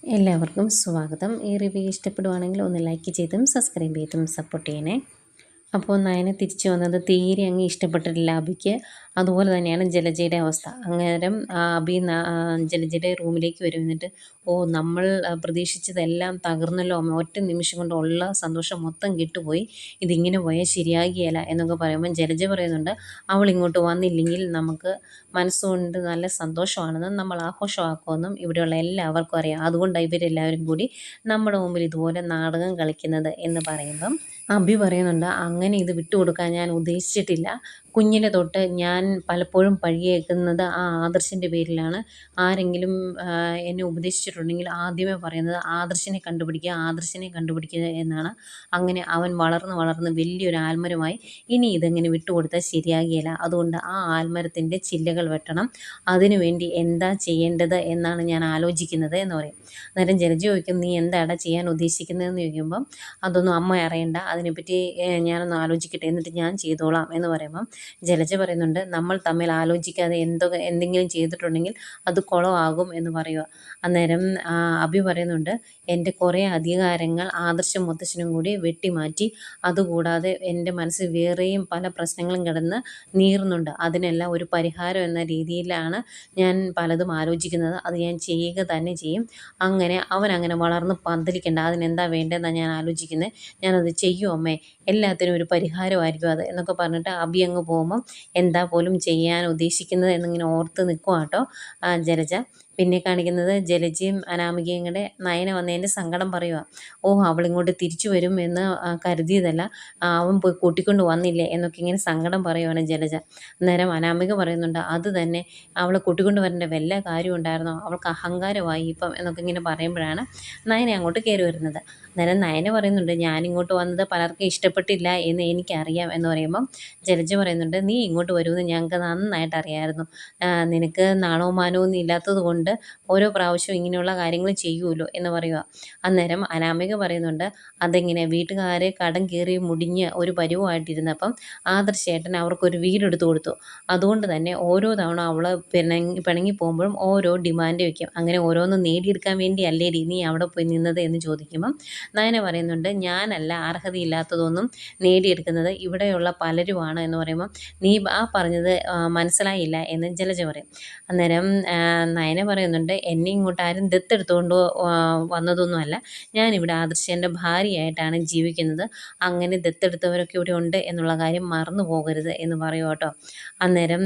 എല്ലാവർക്കും സ്വാഗതം. ഈ റിവ്യൂ ഇഷ്ടപ്പെടുവാണെങ്കിൽ ഒന്ന് ലൈക്ക് ചെയ്തും സബ്സ്ക്രൈബ് ചെയ്തും സപ്പോർട്ട് ചെയ്യണേ. അപ്പോൾ നയന തിരിച്ചു വന്നത് തീരെ അങ്ങ് ഇഷ്ടപ്പെട്ടിട്ടില്ല അബിക്ക്. അതുപോലെ തന്നെയാണ് ജലജയുടെ അവസ്ഥ. അന്നേരം അബി ജലജയുടെ റൂമിലേക്ക് വരും. എന്നിട്ട് നമ്മൾ പ്രതീക്ഷിച്ചതെല്ലാം തകർന്നല്ലോ അമ്മ, ഒറ്റ നിമിഷം കൊണ്ട് ഉള്ള സന്തോഷം മൊത്തം കിട്ടുപോയി, ഇതിങ്ങനെ പോയാൽ ശരിയാകിയല്ല എന്നൊക്കെ പറയുമ്പോൾ ജലജ പറയുന്നുണ്ട്, അവൾ ഇങ്ങോട്ട് വന്നില്ലെങ്കിൽ നമുക്ക് മനസ്സുകൊണ്ട് നല്ല സന്തോഷമാണെന്നും നമ്മൾ ആഘോഷമാക്കുമെന്നും ഇവിടെയുള്ള എല്ലാവർക്കും അറിയാം. അതുകൊണ്ടാണ് ഇവരെല്ലാവരും കൂടി നമ്മുടെ മുമ്പിൽ ഇതുപോലെ നാടകം കളിക്കുന്നത് എന്ന് പറയുമ്പം അഭി പറയുന്നുണ്ട്, അങ്ങനെ ഇത് വിട്ടുകൊടുക്കാൻ ഞാൻ ഉദ്ദേശിച്ചിട്ടില്ല. കുഞ്ഞിലെ തൊട്ട് ഞാൻ പലപ്പോഴും പഴിയേൽക്കുന്നത് ആ ആദർശിൻ്റെ പേരിലാണ്. ആരെങ്കിലും എന്നെ ഉപദേശിച്ചിട്ടുണ്ടെങ്കിൽ ആദ്യമേ പറയുന്നത് ആദർശിനെ കണ്ടുപിടിക്കുക, ആദർശിനെ കണ്ടുപിടിക്കുക എന്നാണ്. അങ്ങനെ അവൻ വളർന്ന് വളർന്ന് വലിയൊരു ആൽമരമായി. ഇനി ഇതെങ്ങനെ വിട്ടുകൊടുത്താൽ ശരിയാകുകയില്ല. അതുകൊണ്ട് ആ ആൽമരത്തിൻ്റെ ചില്ലകൾ വെട്ടണം. അതിനുവേണ്ടി എന്താ ചെയ്യേണ്ടത് എന്നാണ് ഞാൻ ആലോചിക്കുന്നത് എന്ന് പറയും. അന്നേരം ജലജ ചോദിക്കും, നീ എന്താടാ ചെയ്യാൻ ഉദ്ദേശിക്കുന്നതെന്ന് ചോദിക്കുമ്പം, അതൊന്നും അമ്മ അറിയണ്ട, അതിനെപ്പറ്റി ഞാനൊന്ന് ആലോചിക്കട്ടെ എന്നിട്ട് ഞാൻ ചെയ്തോളാം എന്ന് പറയുമ്പം ജലജ പറയുന്നുണ്ട്, നമ്മൾ തമ്മിൽ ആലോചിക്കാതെ എന്തെങ്കിലും ചെയ്തിട്ടുണ്ടെങ്കിൽ അത് കുളമാകും എന്ന് പറയുക. അന്നേരം അഭി പറയുന്നുണ്ട്, എൻ്റെ കുറേ അധികാരങ്ങൾ ആദർശം മുത്തശ്ശനും കൂടി വെട്ടിമാറ്റി. അതുകൂടാതെ എൻ്റെ മനസ്സിൽ വേറെയും പല പ്രശ്നങ്ങളും കിടന്ന് നീറുന്നുണ്ട്. അതിനെല്ലാം ഒരു പരിഹാരം എന്ന രീതിയിലാണ് ഞാൻ പലതും ആലോചിക്കുന്നത്. അത് ഞാൻ ചെയ്യുക തന്നെ ചെയ്യും. അവനങ്ങനെ വളർന്ന് പന്തലിക്കണ്ട, അതിനെന്താ വേണ്ടതെന്നാണ് ഞാൻ ആലോചിക്കുന്നത്. ഞാനത് ചെയ്യും അമ്മേ, എല്ലാത്തിനും ഒരു പരിഹാരമായിരിക്കും അത് എന്നൊക്കെ പറഞ്ഞിട്ട് അബി അങ്ങ് പോകുമ്പം എന്താ പോലും ചെയ്യാൻ ഉദ്ദേശിക്കുന്നത് എന്നിങ്ങനെ ഓർത്ത് നിൽക്കുക കേട്ടോ ജലജ. പിന്നെ കാണിക്കുന്നത് ജലജയും അനാമികയും കൂടെ നയന വന്നതിൻ്റെ സങ്കടം പറയുക. അവളിങ്ങോട്ട് തിരിച്ചു വരും എന്ന് കരുതിയതല്ല, അവൻ പോയി കൂട്ടിക്കൊണ്ട് വന്നില്ലേ എന്നൊക്കെ ഇങ്ങനെ സങ്കടം പറയുവാണ് ജലജ. അന്നേരം അനാമിക പറയുന്നുണ്ട്, അത് തന്നെ, അവളെ കൂട്ടിക്കൊണ്ട് വരേണ്ട വല്ല കാര്യം ഉണ്ടായിരുന്നോ, അവൾക്ക് അഹങ്കാരമായി ഇപ്പം എന്നൊക്കെ ഇങ്ങനെ പറയുമ്പോഴാണ് നയന അങ്ങോട്ട് കയറി വരുന്നത്. അന്നേരം നയന പറയുന്നുണ്ട്, ഞാനിങ്ങോട്ട് വന്നത് പലർക്കും ഇഷ്ടപ്പെട്ടില്ല എന്ന് എനിക്കറിയാം എന്ന് പറയുമ്പം ജലജ പറയുന്നുണ്ട്, നീ ഇങ്ങോട്ട് വരുമെന്ന് ഞങ്ങൾക്ക് നന്നായിട്ട് അറിയാമായിരുന്നു. നിനക്ക് നാണവും മാനവും ഒന്നും ഇല്ലാത്തത് കൊണ്ട് ഓരോ പ്രാവശ്യവും ഇങ്ങനെയുള്ള കാര്യങ്ങൾ ചെയ്യുമല്ലോ എന്ന് പറയുക. അന്നേരം അനാമിക പറയുന്നുണ്ട്, അതെങ്ങനെ, വീട്ടുകാരെ കടം കയറി മുടിഞ്ഞ് ഒരു പരുവമായിട്ടിരുന്നപ്പം ആദർശേട്ടൻ അവർക്കൊരു വീടെടുത്ത് കൊടുത്തു. അതുകൊണ്ട് തന്നെ ഓരോ തവണ അവൾ പിണങ്ങി പോകുമ്പോഴും ഓരോ ഡിമാൻഡ് വയ്ക്കും. അങ്ങനെ ഓരോന്നും നേടിയെടുക്കാൻ വേണ്ടി അല്ലേടി നീ അവിടെ പോയി നിന്നത് എന്ന് ചോദിക്കുമ്പം നയന പറയുന്നുണ്ട്, ഞാനല്ല അർഹതയില്ലാത്തതൊന്നും നേടിയെടുക്കുന്നത്, ഇവിടെയുള്ള പലരുമാണ് എന്ന് പറയുമ്പം നീ പറഞ്ഞത് മനസ്സിലായില്ല എന്ന് ജലജ പറയും. അന്നേരം നയന പറയുന്നുണ്ട്, എന്നെ ഇങ്ങോട്ട് ആരും ദത്തെടുത്തുകൊണ്ട് വന്നതൊന്നുമല്ല, ഞാനിവിടെ ആദർശേൻ്റെ ഭാര്യയായിട്ടാണ് ജീവിക്കുന്നത്. അങ്ങനെ ദത്തെടുത്തവരൊക്കെ ഇവിടെ ഉണ്ട് എന്നുള്ള കാര്യം മറന്നു പോകരുത് എന്ന് പറയും കേട്ടോ. അന്നേരം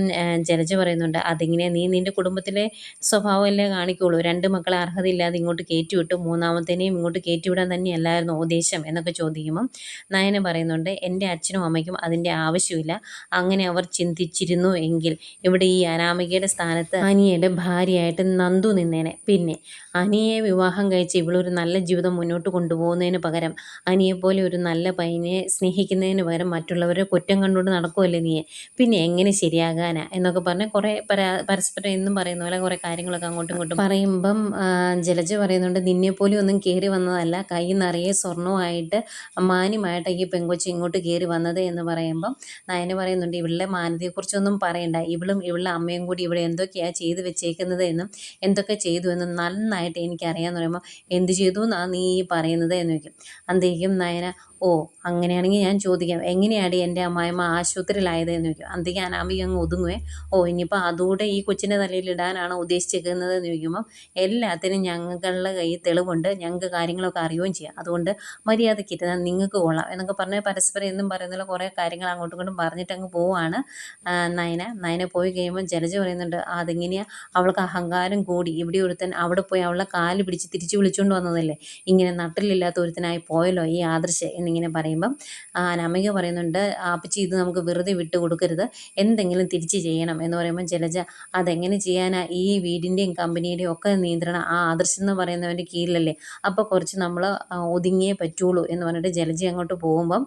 ജലജ പറയുന്നുണ്ട്, അതിങ്ങനെ നീ നിൻ്റെ കുടുംബത്തിലെ സ്വഭാവമല്ലേ കാണിക്കുള്ളൂ, രണ്ട് മക്കളെ അർഹതയില്ലാതെ ഇങ്ങോട്ട് കയറ്റിവിട്ടു, മൂന്നാമത്തേനെയും ഇങ്ങോട്ട് കയറ്റിവിടാൻ തന്നെയല്ലായിരുന്നു ഉദ്ദേശം എന്നൊക്കെ ചോദിക്കുമ്പം നയന പറയുന്നുണ്ട്, എൻ്റെ അച്ഛനും അമ്മയ്ക്കും അതിൻ്റെ ആവശ്യമില്ല. അങ്ങനെ അവർ ചിന്തിച്ചിരുന്നു എങ്കിൽ ഇവിടെ ഈ അനാമികയുടെ സ്ഥാനത്ത് അനിയയുടെ ഭാര്യയായിട്ട് നന്ദു നിന്നേനെ. പിന്നെ അനിയെ വിവാഹം കഴിച്ച് ഇവളൊരു നല്ല ജീവിതം മുന്നോട്ട് കൊണ്ടുപോകുന്നതിന് പകരം അനിയെപ്പോലെ ഒരു നല്ല പയ്യനെ സ്നേഹിക്കുന്നതിന് പകരം മറ്റുള്ളവരെ കുറ്റം കണ്ടുകൊണ്ട് നടക്കുമല്ലേ നീ, പിന്നെ എങ്ങനെ ശരിയാകാനാ എന്നൊക്കെ പറഞ്ഞ് കുറേ പരസ്പരം എന്നും പറയുന്ന പോലെ കുറേ കാര്യങ്ങളൊക്കെ അങ്ങോട്ടും ഇങ്ങോട്ടും പറയുമ്പം ജലജ പറയുന്നുണ്ട്, നിന്നെപ്പോലെ ഒന്നും കയറി വന്നതല്ല, കൈ നിറയെ സ്വർണ്ണമായിട്ട് മാന്യമായിട്ട് ഈ പെങ്കൊച്ച് ഇങ്ങോട്ട് കയറി വന്നത് എന്ന് പറയുമ്പം നയന പറയുന്നുണ്ട്, ഇവളുടെ മാന്യതയെക്കുറിച്ചൊന്നും പറയണ്ട, ഇവളുടെ അമ്മയും കൂടി ഇവിടെ എന്തൊക്കെയാണ് ചെയ്തു വെച്ചേക്കുന്നത് എന്നും എന്തൊക്കെ ചെയ്തു എന്നും നന്നായിട്ട് എനിക്കറിയാമെന്ന് പറയുമ്പോൾ, എന്ത് ചെയ്തു എന്നാണ് നീ പറയുന്നത് എന്ന് ചോദിക്കും. അന്തേക്കും നയന, അങ്ങനെയാണെങ്കിൽ ഞാൻ ചോദിക്കാം, എങ്ങനെയാണ് എൻ്റെ അമ്മായിമ്മ ആശുപത്രിയിലായത് എന്ന് ചോദിക്കും. അന്തേക്കും അനാമിക അങ്ങ് ഒതുങ്ങുവേ. ഇനിയിപ്പോൾ അതുകൂടെ ഈ കൊച്ചിൻ്റെ തലയിൽ ഇടാനാണോ ഉദ്ദേശിച്ചിരിക്കുന്നത് എന്ന് ചോദിക്കുമ്പോൾ, എല്ലാത്തിനും ഞങ്ങളുടെ കയ്യിൽ തെളിവുണ്ട്, ഞങ്ങൾക്ക് കാര്യങ്ങളൊക്കെ അറിയുകയും ചെയ്യാം, അതുകൊണ്ട് മര്യാദയ്ക്ക് ഇരുന്നാൽ നിങ്ങൾക്ക് കൊള്ളാം എന്നൊക്കെ പറഞ്ഞ് പരസ്പരം എന്നും പറയുന്നുള്ള കുറേ കാര്യങ്ങൾ അങ്ങോട്ടും ഇങ്ങോട്ടും പറഞ്ഞിട്ട് അങ്ങ് പോവുകയാണ് നയന പോയി കഴിയുമ്പോൾ ജലജ പറയുന്നുണ്ട്, അതെങ്ങനെയാണ്, അവൾക്ക് അഹങ്കാരം കൂടി, ഇവിടെ ഒരുത്തൻ അവിടെ പോയി അവളുടെ കാല് പിടിച്ച് തിരിച്ച് വിളിച്ചുകൊണ്ട് വന്നതല്ലേ, ഇങ്ങനെ നട്ടിലില്ലാത്ത ഒരുത്തനായി പോയല്ലോ ഈ ആദർശ് എന്നിങ്ങനെ പറയുമ്പം അനാമിക പറയുന്നുണ്ട്, അപ്പച്ചി ഇത് നമുക്ക് വെറുതെ വിട്ട് കൊടുക്കരുത്, എന്തെങ്കിലും തിരിച്ച് ചെയ്യണം എന്ന് പറയുമ്പോൾ ജലജ, അതെങ്ങനെ ചെയ്യാനാ, ഈ വീടിൻ്റെയും കമ്പനിയുടെയും ഒക്കെ നിയന്ത്രണം ആ ആദർശ് എന്ന് പറയുന്നവൻ്റെ കീഴിലല്ലേ, അപ്പോൾ കുറച്ച് നമ്മൾ ഒതുങ്ങിയേ പറ്റുള്ളൂ എന്ന് പറഞ്ഞിട്ട് ജലജ അങ്ങോട്ട് പോകുമ്പം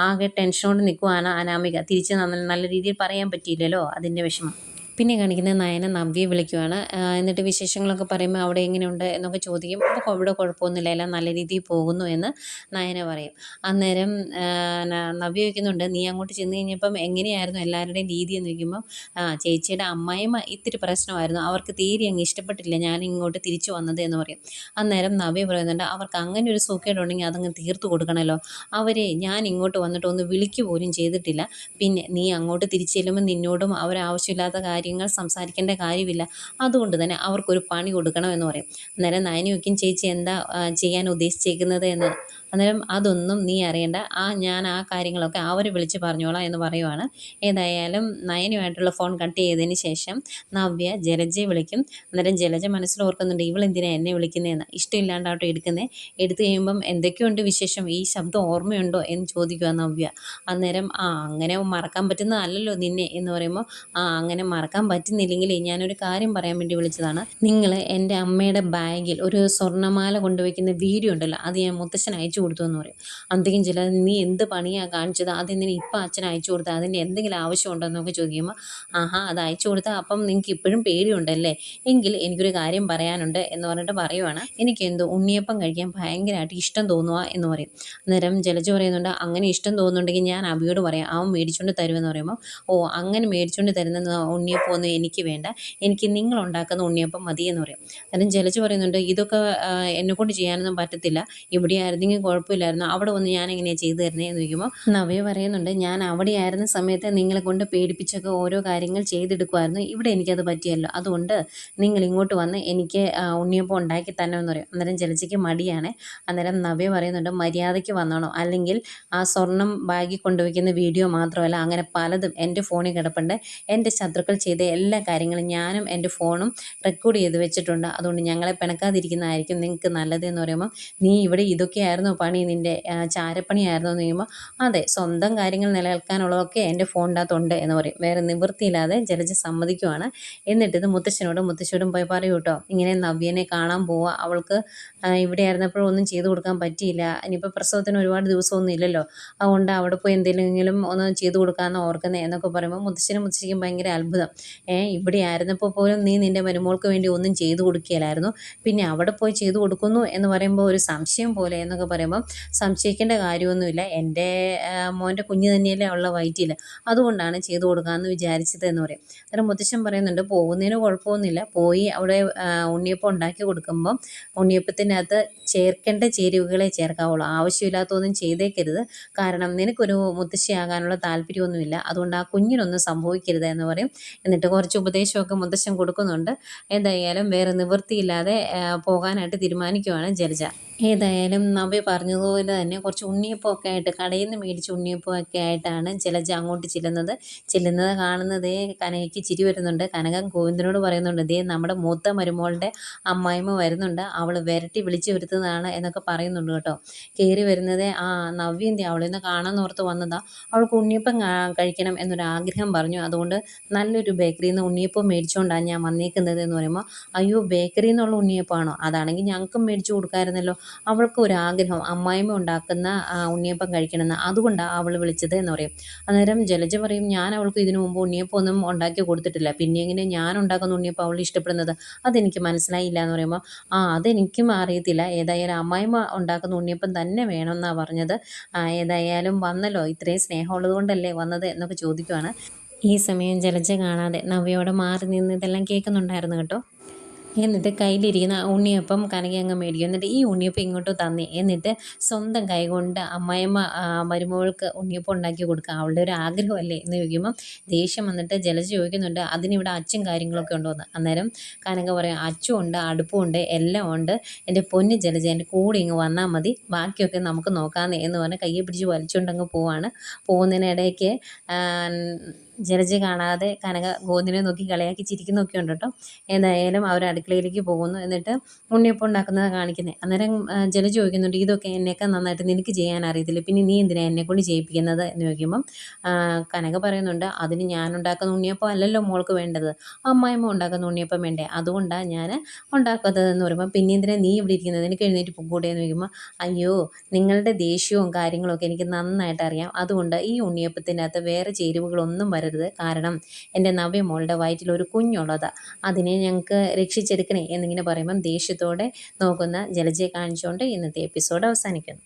ആകെ ടെൻഷനോട് നിൽക്കുവാണ് അനാമിക. തിരിച്ച് നല്ല രീതിയിൽ പറയാൻ പറ്റിയില്ലല്ലോ, അതിൻ്റെ വിഷമം. പിന്നെ കാണിക്കുന്നത് നയന നവ്യയെ വിളിക്കുവാണ്. എന്നിട്ട് വിശേഷങ്ങളൊക്കെ പറയുമ്പോൾ അവിടെ എങ്ങനെയുണ്ട് എന്നൊക്കെ ചോദിക്കും. അപ്പോൾ ഇവിടെ കുഴപ്പമൊന്നുമില്ല, എല്ലാം നല്ല രീതിയിൽ പോകുന്നു എന്ന് നയന പറയും. അന്നേരം നവ്യ ചോദിക്കുന്നുണ്ട്, നീ അങ്ങോട്ട് ചെന്ന് കഴിഞ്ഞപ്പം എങ്ങനെയായിരുന്നു എല്ലാവരുടെയും രീതി എന്ന് ചോദിക്കുമ്പം ചേച്ചിയുടെ അമ്മായിമ്മ ഇത്തിരി പ്രശ്നമായിരുന്നു, അവർക്ക് തീരെ അങ്ങ് ഇഷ്ടപ്പെട്ടില്ല ഞാൻ ഇങ്ങോട്ട് തിരിച്ചു വന്നത് എന്ന് പറയും. അന്നേരം നവ്യ പറയുന്നുണ്ട്, അവർക്ക് അങ്ങനെ ഒരു സുഖേടുണ്ടെങ്കിൽ അതങ്ങ് തീർത്തു കൊടുക്കണമല്ലോ. അവരെ ഞാൻ ഇങ്ങോട്ട് വന്നിട്ട് ഒന്ന് വിളിക്കുക പോലും ചെയ്തിട്ടില്ല. പിന്നെ നീ അങ്ങോട്ട് തിരിച്ചു ചെല്ലുമ്പോൾ നിന്നോടും അവരാവശ്യമില്ലാത്ത കാര്യങ്ങൾ സംസാരിക്കേണ്ട കാര്യമില്ല. അതുകൊണ്ട് തന്നെ അവർക്കൊരു പണി കൊടുക്കണം എന്ന് പറയും. അന്നേരം നയനി ചോദിക്കും, ചേച്ചി എന്താ ചെയ്യാൻ ഉദ്ദേശിച്ചേക്കുന്നത് എന്ന്. അന്നേരം അതൊന്നും നീ അറിയണ്ട, ഞാൻ ആ കാര്യങ്ങളൊക്കെ അവരെ വിളിച്ച് പറഞ്ഞോളാം എന്ന് പറയുവാണ്. ഏതായാലും നയനുമായിട്ടുള്ള ഫോൺ കട്ട് ചെയ്തതിന് ശേഷം നവ്യ ജലജയെ വിളിക്കും. അന്നേരം ജലജ മനസ്സിൽ ഓർക്കുന്നുണ്ട്, ഇവളെന്തിനാ എന്നെ വിളിക്കുന്നതെന്ന്. ഇഷ്ടമില്ലാണ്ടാവട്ടെ എടുക്കുന്നത്. എടുത്തു കഴിയുമ്പം എന്തൊക്കെയുണ്ട് വിശേഷം, ഈ ശബ്ദം ഓർമ്മയുണ്ടോ എന്ന് ചോദിക്കുക നവ്യ. അന്നേരം അങ്ങനെ മറക്കാൻ പറ്റുന്നതല്ലല്ലോ നിന്നെ എന്ന് പറയുമ്പോൾ, അങ്ങനെ മറക്കാൻ പറ്റുന്നില്ലെങ്കിൽ ഞാനൊരു കാര്യം പറയാൻ വേണ്ടി വിളിച്ചതാണ്. നിങ്ങൾ എൻ്റെ അമ്മയുടെ ബാഗിൽ ഒരു സ്വർണ്ണമാല കൊണ്ടുവയ്ക്കുന്ന വീഡിയോ ഉണ്ടല്ലോ, അത് ഞാൻ മുത്തശ്ശന് അയച്ചു കൊടുത്തു എന്ന് പറയും. അന്തെങ്കിലും ചില നീ എന്ത് പണിയാണ് കാണിച്ചത്, അതെന്തിനാ ഇപ്പം അച്ഛൻ അയച്ചു കൊടുത്തത്, അതിൻ്റെ എന്തെങ്കിലും ആവശ്യമുണ്ടോ എന്നൊക്കെ ചോദിക്കുമ്പോൾ, അത് അയച്ചു കൊടുത്താൽ അപ്പം നിങ്ങൾക്ക് ഇപ്പോഴും പേടിയുണ്ടല്ലേ, എങ്കിൽ എനിക്കൊരു കാര്യം പറയാനുണ്ട് എന്ന് പറഞ്ഞിട്ട് പറയുവാണ്. എനിക്കെന്തോ ഉണ്ണിയപ്പം കഴിക്കാൻ ഭയങ്കരമായിട്ട് ഇഷ്ടം തോന്നുക എന്ന് പറയും. അന്നേരം ജലജ പറയുന്നുണ്ട്, അങ്ങനെ ഇഷ്ടം തോന്നുന്നുണ്ടെങ്കിൽ ഞാൻ അബിയോട് പറയാം, അവൻ മേടിച്ചുകൊണ്ട് തരുമെന്ന് പറയുമ്പോൾ, അങ്ങനെ മേടിച്ചുകൊണ്ട് തരുന്ന ഉണ്ണിയപ്പം ഒന്നും എനിക്ക് വേണ്ട, എനിക്ക് നിങ്ങൾ ഉണ്ടാക്കുന്ന ഉണ്ണിയപ്പം മതി എന്ന് പറയും. അന്നേരം ജലജ പറയുന്നുണ്ട്, ഇതൊക്കെ എന്നെക്കൊണ്ട് ചെയ്യാനൊന്നും പറ്റത്തില്ല, ഇവിടെ ആയിരുന്നെങ്കിൽ കുഴപ്പമില്ലായിരുന്നു, അവിടെ വന്ന് ഞാൻ എങ്ങനെയാണ് ചെയ്തു തരുന്നത് എന്ന് ചോദിക്കുമ്പോൾ നവ്യ പറയുന്നുണ്ട്, ഞാൻ അവിടെ ആയിരുന്ന സമയത്ത് നിങ്ങളെ കൊണ്ട് പേടിപ്പിച്ചൊക്കെ ഓരോ കാര്യങ്ങൾ ചെയ്തെടുക്കുമായിരുന്നു, ഇവിടെ എനിക്കത് പറ്റിയല്ലോ, അതുകൊണ്ട് നിങ്ങൾ ഇങ്ങോട്ട് വന്ന് എനിക്ക് ഉണ്ണിയപ്പം ഉണ്ടാക്കി തന്നെ എന്ന് പറയും. അന്നേരം ജലജയ്ക്ക് മടിയാണ്. അന്നേരം നവ്യ പറയുന്നുണ്ട്, മര്യാദയ്ക്ക് വന്നോണം, അല്ലെങ്കിൽ ആ സ്വർണം ബാഗിൽ കൊണ്ടുവയ്ക്കുന്ന വീഡിയോ മാത്രമല്ല അങ്ങനെ പലതും എൻ്റെ ഫോണിൽ കിടപ്പുണ്ട്, എൻ്റെ ശത്രുക്കൾ ചെയ്ത എല്ലാ കാര്യങ്ങളും ഞാനും എൻ്റെ ഫോണും റെക്കോർഡ് ചെയ്ത് വെച്ചിട്ടുണ്ട്, അതുകൊണ്ട് ഞങ്ങളെ പിണക്കാതിരിക്കുന്നതായിരിക്കും നിങ്ങൾക്ക് നല്ലത് എന്ന് പറയുമ്പോൾ, നീ ഇവിടെ ഇതൊക്കെയായിരുന്നോ പണി, നിൻ്റെ ചാരപ്പണിയായിരുന്നോ എന്ന് ചോദിക്കുമ്പോൾ, അതെ, സ്വന്തം കാര്യങ്ങൾ നിലനിൽക്കാനുള്ളതൊക്കെ എൻ്റെ ഫോണിൻ്റെ അകത്തുണ്ട് എന്ന് പറയും. വേറെ നിവൃത്തിയില്ലാതെ ജലജ സമ്മതിക്കുവാണ്. എന്നിട്ട് ഇത് മുത്തശ്ശനോടും പോയി പറയൂ കേട്ടോ, ഇങ്ങനെ നവ്യനെ കാണാൻ പോവുക, അവൾക്ക് ഇവിടെ ആയിരുന്നപ്പോഴൊന്നും ചെയ്തു കൊടുക്കാൻ പറ്റിയില്ല, ഇനിയിപ്പോൾ പ്രസവത്തിന് ഒരുപാട് ദിവസമൊന്നും ഇല്ലല്ലോ, അതുകൊണ്ട് അവിടെ പോയി എന്തെങ്കിലും ഒന്ന് ചെയ്തു കൊടുക്കാമെന്ന് ഓർക്കുന്നത് എന്നൊക്കെ പറയുമ്പോൾ മുത്തശ്ശിക്കും ഭയങ്കര അത്ഭുതം. ഇവിടെ ആയിരുന്നപ്പോൾ പോലും നീ നിൻ്റെ മരുമോൾക്ക് വേണ്ടി ഒന്നും ചെയ്തു കൊടുക്കുകയില്ലായിരുന്നു, പിന്നെ അവിടെ പോയി ചെയ്തു കൊടുക്കുന്നു എന്ന് പറയുമ്പോൾ ഒരു സംശയം പോലെ എന്നൊക്കെ പറയുമ്പം, സംശയിക്കേണ്ട കാര്യമൊന്നുമില്ല, എൻ്റെ മോൻ്റെ കുഞ്ഞ് തന്നെയല്ലേ ഉള്ള വയറ്റിൽ, അതുകൊണ്ടാണ് ചെയ്തു കൊടുക്കാമെന്ന് വിചാരിച്ചത് എന്ന് പറയും. അന്നേരം മുത്തശ്ശൻ പറയുന്നുണ്ട്, പോകുന്നതിന് കുഴപ്പമൊന്നുമില്ല, പോയി അവിടെ ഉണ്ണിയപ്പം ഉണ്ടാക്കി കൊടുക്കുമ്പം ഉണ്ണിയപ്പത്തിൻ്റെ അകത്ത് ചേർക്കേണ്ട ചേരുവകളെ ചേർക്കാവുള്ളൂ, ആവശ്യമില്ലാത്തൊന്നും ചെയ്തേക്കരുത്, കാരണം നിനക്കൊരു മുത്തശ്ശിയാകാനുള്ള താല്പര്യമൊന്നുമില്ല, അതുകൊണ്ട് ആ കുഞ്ഞിനൊന്നും സംഭവിക്കരുത് എന്ന് പറയും. എന്നിട്ട് കുറച്ച് ഉപദേശമൊക്കെ മുത്തശ്ശൻ കൊടുക്കുന്നുണ്ട്. എന്തായാലും വേറെ നിവൃത്തിയില്ലാതെ പോകാനായിട്ട് തീരുമാനിക്കുവാണ് ജലജ. ഏതായാലും നവ്യ പറഞ്ഞതുപോലെ തന്നെ കുറച്ച് ഉണ്ണിയപ്പമൊക്കെ ആയിട്ട് കടയിൽ നിന്ന് മേടിച്ച ഉണ്ണിയപ്പമൊക്കെ ആയിട്ടാണ് ജലജ അങ്ങോട്ട് ചെല്ലുന്നത് കാണുന്നതേ കനകയ്ക്ക് ചിരി വരുന്നുണ്ട്. കനക ഗോവിന്ദനോട് പറയുന്നുണ്ട്, ദേ നമ്മുടെ മൂത്ത മരുമോളുടെ അമ്മായിമ്മ വരുന്നുണ്ട്, അവൾ വിരട്ടി വിളിച്ചു വരുത്തുന്നതാണ് എന്നൊക്കെ പറയുന്നുണ്ട് കേട്ടോ. കയറി വരുന്നത് നവ്യ എന്തി അവളിന്ന് കാണാൻ ഓർത്ത് വന്നതാ, അവൾക്ക് ഉണ്ണിയപ്പം കഴിക്കണം എന്നൊരാഗ്രഹം പറഞ്ഞു, അതുകൊണ്ട് നല്ലൊരു ബേക്കറിയിൽ നിന്ന് ഉണ്ണിയപ്പം മേടിച്ചുകൊണ്ടാണ് ഞാൻ വന്നേക്കുന്നത് എന്ന് പറയുമ്പോൾ, അയ്യോ ബേക്കറിയിൽ നിന്നുള്ള ഉണ്ണിയപ്പമാണോ, അതാണെങ്കിൽ ഞങ്ങൾക്കും മേടിച്ചു കൊടുക്കാമായിരുന്നല്ലോ, അവൾക്ക് ഒരാഗ്രഹം അമ്മായിമ്മ ഉണ്ടാക്കുന്ന ഉണ്ണിയപ്പം കഴിക്കണമെന്ന്, അതുകൊണ്ടാണ് അവൾ വിളിച്ചത് എന്ന് പറയും. അന്നേരം ജലജ പറയും, ഞാൻ അവൾക്ക് ഇതിനു മുമ്പ് ഉണ്ണിയപ്പം ഒന്നും ഉണ്ടാക്കി കൊടുത്തിട്ടില്ല, പിന്നെ എങ്ങനെ ഞാൻ ഉണ്ടാക്കുന്ന ഉണ്ണിയപ്പം അവൾ ഇഷ്ടപ്പെടുന്നത്, അതെനിക്ക് മനസ്സിലായില്ല എന്ന് പറയുമ്പോൾ, അതെനിക്കും അറിയത്തില്ല, ഏതായാലും അമ്മായിമ്മ ഉണ്ടാക്കുന്ന ഉണ്ണിയപ്പം തന്നെ വേണമെന്നാണ് പറഞ്ഞത്, ഏതായാലും വന്നല്ലോ, ഇത്രയും സ്നേഹമുള്ളത് കൊണ്ടല്ലേ വന്നത് എന്നൊക്കെ ചോദിക്കുവാണ്. ഈ സമയം ജലജ കാണാതെ നവ്യയോടെ മാറി നിന്ന് ഇതെല്ലാം കേൾക്കുന്നുണ്ടായിരുന്നു കേട്ടോ. എന്നിട്ട് കയ്യിലിരിക്കുന്ന ഉണ്ണിയപ്പം കനക അങ്ങ് മേടിക്കും. എന്നിട്ട് ഈ ഉണ്ണിയപ്പം ഇങ്ങോട്ട് തന്നേ, എന്നിട്ട് സ്വന്തം കൈ കൊണ്ട് അമ്മായിമ്മ മരുമകൾക്ക് ഉണ്ണിയപ്പം ഉണ്ടാക്കി കൊടുക്കുക, അവളുടെ ഒരു ആഗ്രഹമല്ലേ എന്ന് ചോദിക്കുമ്പം ദേഷ്യം വന്നിട്ട് ജലജ ചോദിക്കുന്നുണ്ട്, അതിനിവിടെ അച്ചും കാര്യങ്ങളൊക്കെ ഉണ്ടോ എന്ന്. അന്നേരം കനക പറയും, അച്ചും ഉണ്ട്, അടുപ്പും ഉണ്ട്, എല്ലാം ഉണ്ട്, എൻ്റെ പൊന്ന് ജലജ എൻ്റെ കൂടെ ഇങ്ങ് വന്നാൽ മതി, ബാക്കിയൊക്കെ നമുക്ക് നോക്കാമെന്നേ എന്ന് പറഞ്ഞ് കയ്യെ പിടിച്ച് വലിച്ചുകൊണ്ടങ്ങ് പോവാണ്. പോകുന്നതിനിടയ്ക്ക് ജലജ കാണാതെ കനക ഗോവിന്ദനെ നോക്കി കളിയാക്കി ചിരിക്കുന്നൊക്കെ ഉണ്ട് കേട്ടോ. എന്തായാലും അവർ അടുക്കളയിലേക്ക് പോകുന്നു. എന്നിട്ട് ഉണ്ണിയപ്പം ഉണ്ടാക്കുന്നത് കാണിക്കുന്നത്. അന്നേരം ജലജ ചോദിക്കുന്നുണ്ട്, ഇതൊക്കെ എന്നെയൊക്കെ നന്നായിട്ട് നിനക്ക് ചെയ്യാൻ അറിയത്തില്ല, പിന്നെ നീ എന്തിനാണ് എന്നെക്കൊണ്ട് ചെയ്യിപ്പിക്കുന്നത് എന്ന് ചോദിക്കുമ്പം കനക പറയുന്നുണ്ട്, അതിന് ഞാൻ ഉണ്ടാക്കുന്ന ഉണ്ണിയപ്പം അല്ലല്ലോ മോൾക്ക് വേണ്ടത്, അമ്മായിമ്മ ഉണ്ടാക്കുന്ന ഉണ്ണിയപ്പം വേണ്ടേ, അതുകൊണ്ടാണ് ഞാൻ ഉണ്ടാക്കുന്നത് എന്ന് പറയുമ്പോൾ, പിന്നെ എന്തിനാണ് നീ ഇവിടെ ഇരിക്കുന്നത്, എനിക്ക് എഴുന്നേറ്റ് പൊക്കൂടെ എന്ന് ചോദിക്കുമ്പോൾ, അയ്യോ നിങ്ങളുടെ ദേഷ്യവും കാര്യങ്ങളൊക്കെ എനിക്ക് നന്നായിട്ട് അറിയാം, അതുകൊണ്ട് ഈ ഉണ്ണിയപ്പത്തിൻ്റെ അകത്ത് വേറെ ചേരുവകളൊന്നും തരരുത്, കാരണം എൻ്റെ നവ്യ മോളുടെ വയറ്റിൽ ഒരു കുഞ്ഞുള്ളതാ, അതിനെ ഞങ്ങൾക്ക് രക്ഷിച്ചെടുക്കണേ എന്നിങ്ങനെ പറയുമ്പം ദേഷ്യത്തോടെ നോക്കുന്ന ജലജയെ കാണിച്ചുകൊണ്ട് ഇന്നത്തെ എപ്പിസോഡ് അവസാനിക്കുന്നു.